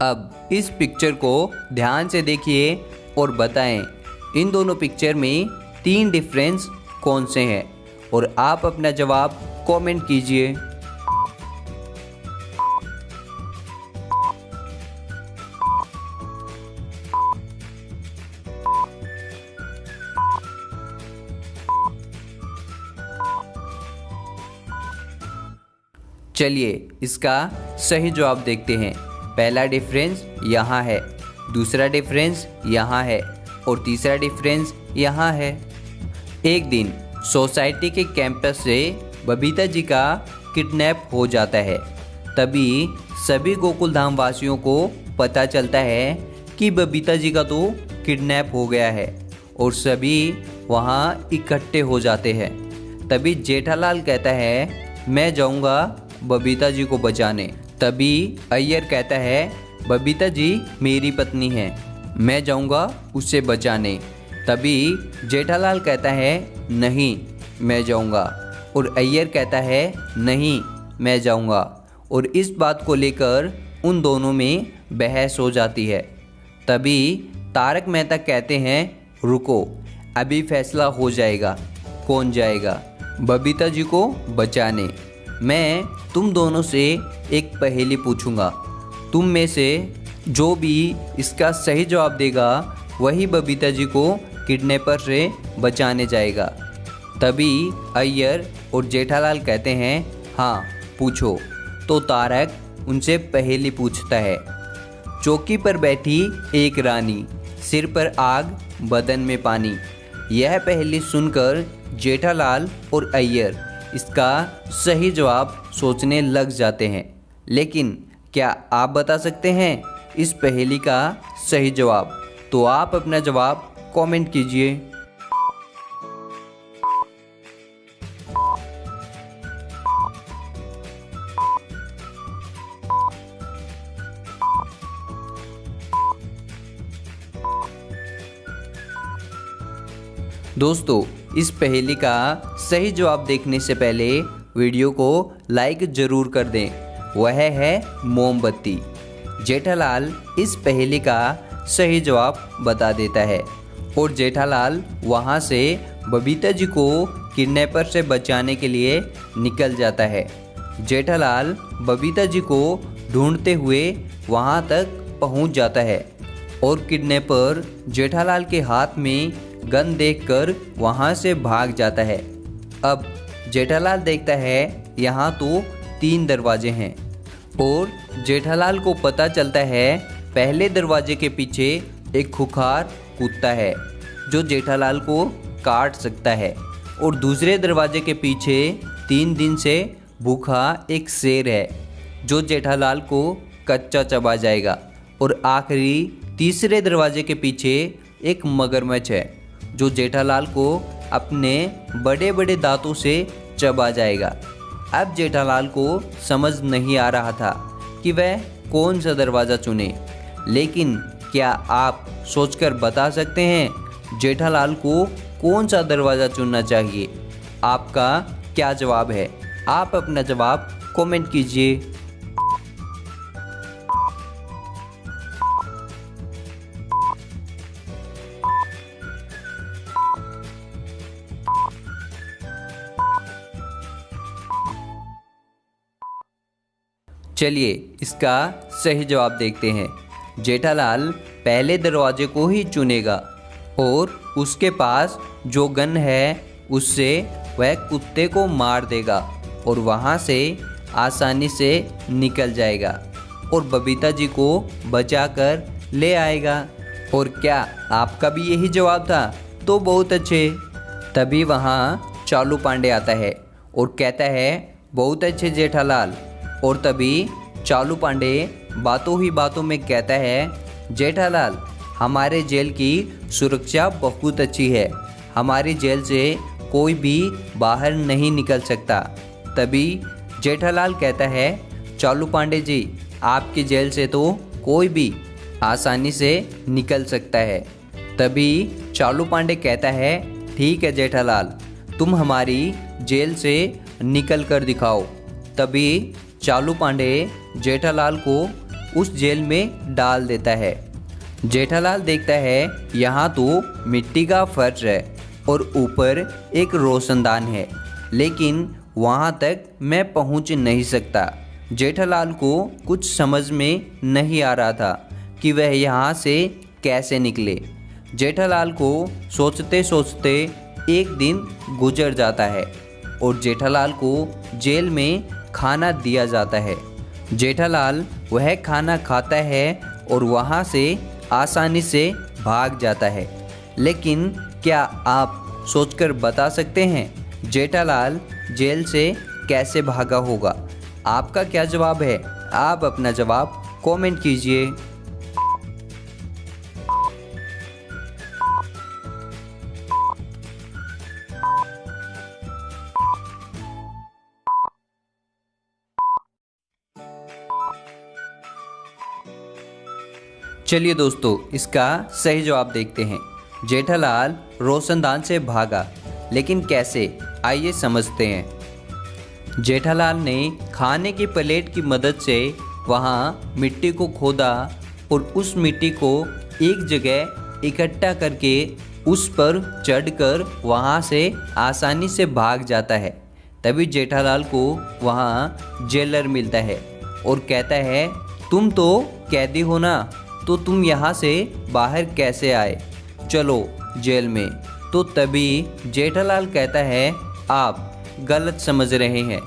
अब इस पिक्चर को ध्यान से देखिए और बताएं इन दोनों पिक्चर में 3 डिफरेंस कौन से हैं और आप अपना जवाब कमेंट कीजिए। चलिए इसका सही जवाब देखते हैं। पहला डिफरेंस यहाँ है, दूसरा डिफरेंस यहाँ है और तीसरा डिफरेंस यहाँ है। एक दिन सोसाइटी के कैंपस से बबीता जी का किडनैप हो जाता है। तभी सभी गोकुल धाम वासियों को पता चलता है कि बबीता जी का तो किडनैप हो गया है और सभी वहाँ इकट्ठे हो जाते हैं। तभी जेठालाल कहता है मैं जाऊँगा बबीता जी को बचाने। तभी अय्यर कहता है बबीता जी मेरी पत्नी है, मैं जाऊंगा उसे बचाने। तभी जेठालाल कहता है नहीं मैं जाऊंगा और अय्यर कहता है नहीं मैं जाऊंगा और इस बात को लेकर उन दोनों में बहस हो जाती है। तभी तारक मेहता कहते हैं रुको, अभी फैसला हो जाएगा कौन जाएगा बबीता जी को बचाने। मैं तुम दोनों से एक पहेली पूछूंगा, तुम में से जो भी इसका सही जवाब देगा वही बबीता जी को किडनैपर से बचाने जाएगा। तभी अय्यर और जेठालाल कहते हैं हाँ पूछो। तो तारक उनसे पहेली पूछता है। चौकी पर बैठी एक रानी, सिर पर आग बदन में पानी। यह पहेली सुनकर जेठालाल और अय्यर इसका सही जवाब सोचने लग जाते हैं। लेकिन क्या आप बता सकते हैं इस पहेली का सही जवाब? तो आप अपना जवाब कमेंट कीजिए। दोस्तों इस पहेली का सही जवाब देखने से पहले वीडियो को लाइक ज़रूर कर दें, वह है मोमबत्ती। जेठालाल इस पहेली का सही जवाब बता देता है और जेठालाल वहां से बबीता जी को किडनैपर से बचाने के लिए निकल जाता है। जेठालाल बबीता जी को ढूंढते हुए वहां तक पहुंच जाता है और किडनैपर जेठालाल के हाथ में गन देखकर वहां से भाग जाता है। अब जेठालाल देखता है यहाँ तो 3 दरवाजे हैं और जेठालाल को पता चलता है पहले दरवाजे के पीछे एक खुखार कुत्ता है जो जेठालाल को काट सकता है और दूसरे दरवाजे के पीछे 3 दिन से भूखा एक शेर है जो जेठालाल को कच्चा चबा जाएगा और आखिरी तीसरे दरवाजे के पीछे एक मगरमच्छ है जो जेठालाल को अपने बड़े बड़े दांतों से चबा जाएगा। अब जेठालाल को समझ नहीं आ रहा था कि वह कौन सा दरवाज़ा चुने, लेकिन क्या आप सोचकर बता सकते हैं जेठालाल को कौन सा दरवाज़ा चुनना चाहिए? आपका क्या जवाब है? आप अपना जवाब कमेंट कीजिए। चलिए इसका सही जवाब देखते हैं। जेठालाल पहले दरवाजे को ही चुनेगा और उसके पास जो गन है उससे वह कुत्ते को मार देगा और वहाँ से आसानी से निकल जाएगा और बबीता जी को बचाकर ले आएगा। और क्या आपका भी यही जवाब था? तो बहुत अच्छे। तभी वहाँ चालू पांडे आता है और कहता है बहुत अच्छे जेठालाल। और तभी चालू पांडे बातों ही बातों में कहता है जेठालाल हमारे जेल की सुरक्षा बहुत अच्छी है, हमारी जेल से कोई भी बाहर नहीं निकल सकता। तभी जेठालाल कहता है चालू पांडे जी आपकी जेल से तो कोई भी आसानी से निकल सकता है। तभी चालू पांडे कहता है ठीक है जेठालाल तुम हमारी जेल से निकल कर दिखाओ। तभी चालू पांडे जेठालाल को उस जेल में डाल देता है। जेठालाल देखता है यहाँ तो मिट्टी का फर्श है और ऊपर एक रोशनदान है, लेकिन वहाँ तक मैं पहुँच नहीं सकता। जेठालाल को कुछ समझ में नहीं आ रहा था कि वह यहाँ से कैसे निकले। जेठालाल को सोचते सोचते एक दिन गुजर जाता है और जेठालाल को जेल में खाना दिया जाता है। जेठालाल वह खाना खाता है और वहाँ से आसानी से भाग जाता है। लेकिन क्या आप सोचकर बता सकते हैं जेठालाल जेल से कैसे भागा होगा? आपका क्या जवाब है? आप अपना जवाब कमेंट कीजिए। चलिए दोस्तों, इसका सही जवाब देखते हैं। जेठालाल रोशनदान से भागा, लेकिन कैसे? आइए समझते हैं। जेठालाल ने खाने की प्लेट की मदद से वहाँ मिट्टी को खोदा और उस मिट्टी को एक जगह इकट्ठा करके उस पर चढ़कर वहाँ से आसानी से भाग जाता है। तभी जेठालाल को वहाँ जेलर मिलता है और कहता है, तुम तो कैदी हो ना, तो तुम यहाँ से बाहर कैसे आए? चलो जेल में। तो तभी जेठालाल कहता है, आप गलत समझ रहे हैं।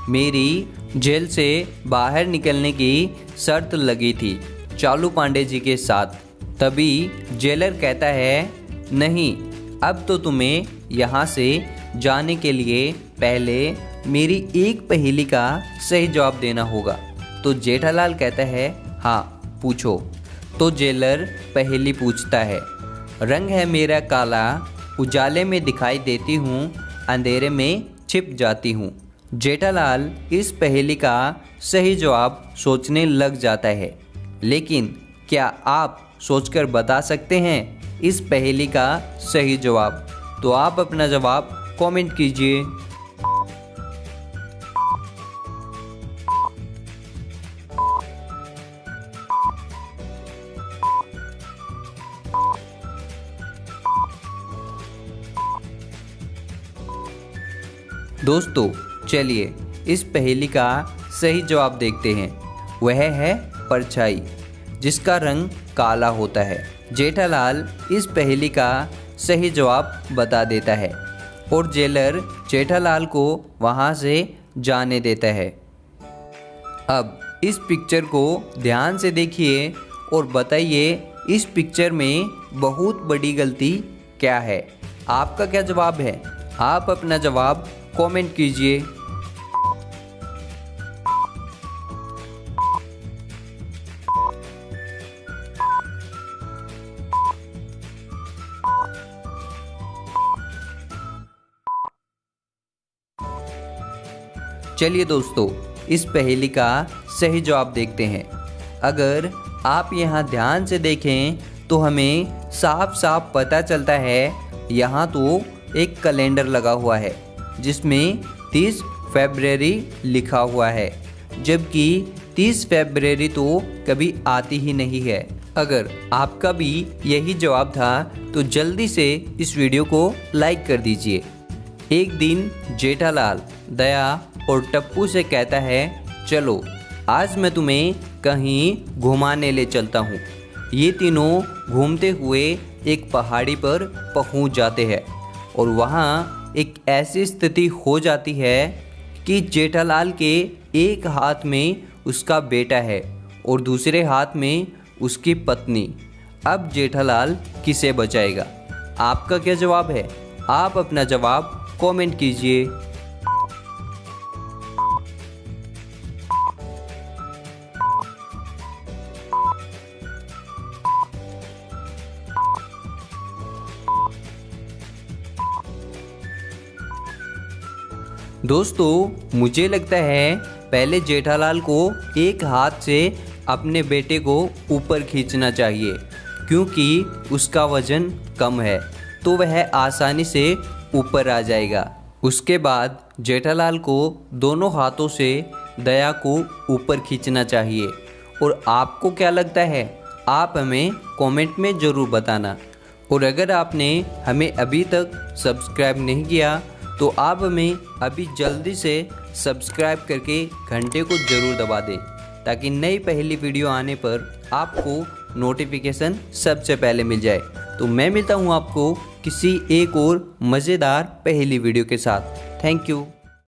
मेरी जेल से बाहर निकलने की शर्त लगी थी चालू पांडे जी के साथ। तभी जेलर कहता है, नहीं, अब तो तुम्हें यहाँ से जाने के लिए पहले मेरी एक पहेली का सही जवाब देना होगा। तो जेठालाल कहता है, हाँ पूछो। तो जेलर पहेली पूछता है, रंग है मेरा काला, उजाले में दिखाई देती हूँ, अंधेरे में छिप जाती हूँ। जेठालाल इस पहेली का सही जवाब सोचने लग जाता है, लेकिन क्या आप सोचकर बता सकते हैं इस पहेली का सही जवाब? तो आप अपना जवाब कमेंट कीजिए। दोस्तों चलिए इस पहेली का सही जवाब देखते हैं। वह है परछाई, जिसका रंग काला होता है। जेठालाल इस पहेली का सही जवाब बता देता है और जेलर जेठालाल को वहाँ से जाने देता है। अब इस पिक्चर को ध्यान से देखिए और बताइए इस पिक्चर में बहुत बड़ी गलती क्या है? आपका क्या जवाब है? आप अपना जवाब कमेंट कीजिए। चलिए दोस्तों, इस पहेली का सही जवाब देखते हैं। अगर आप यहाँ ध्यान से देखें तो हमें साफ साफ पता चलता है यहाँ तो एक कैलेंडर लगा हुआ है जिसमें 30 फरवरी लिखा हुआ है, जबकि 30 फरवरी तो कभी आती ही नहीं है। अगर आपका भी यही जवाब था तो जल्दी से इस वीडियो को लाइक कर दीजिए। एक दिन जेठालाल दया और टप्पू से कहता है, चलो आज मैं तुम्हें कहीं घुमाने ले चलता हूँ। ये तीनों घूमते हुए एक पहाड़ी पर पहुँच जाते हैं और वहाँ एक ऐसी स्थिति हो जाती है कि जेठालाल के एक हाथ में उसका बेटा है और दूसरे हाथ में उसकी पत्नी। अब जेठालाल किसे बचाएगा? आपका क्या जवाब है? आप अपना जवाब कमेंट कीजिए। दोस्तों मुझे लगता है पहले जेठालाल को एक हाथ से अपने बेटे को ऊपर खींचना चाहिए, क्योंकि उसका वजन कम है तो वह आसानी से ऊपर आ जाएगा। उसके बाद जेठालाल को दोनों हाथों से दया को ऊपर खींचना चाहिए और आपको क्या लगता है आप हमें कमेंट में ज़रूर बताना। और अगर आपने हमें अभी तक सब्सक्राइब नहीं किया तो आप हमें अभी जल्दी से सब्सक्राइब करके घंटे को ज़रूर दबा दें, ताकि नई पहली वीडियो आने पर आपको नोटिफिकेशन सबसे पहले मिल जाए। तो मैं मिलता हूँ आपको किसी एक और मज़ेदार पहली वीडियो के साथ। Thank you.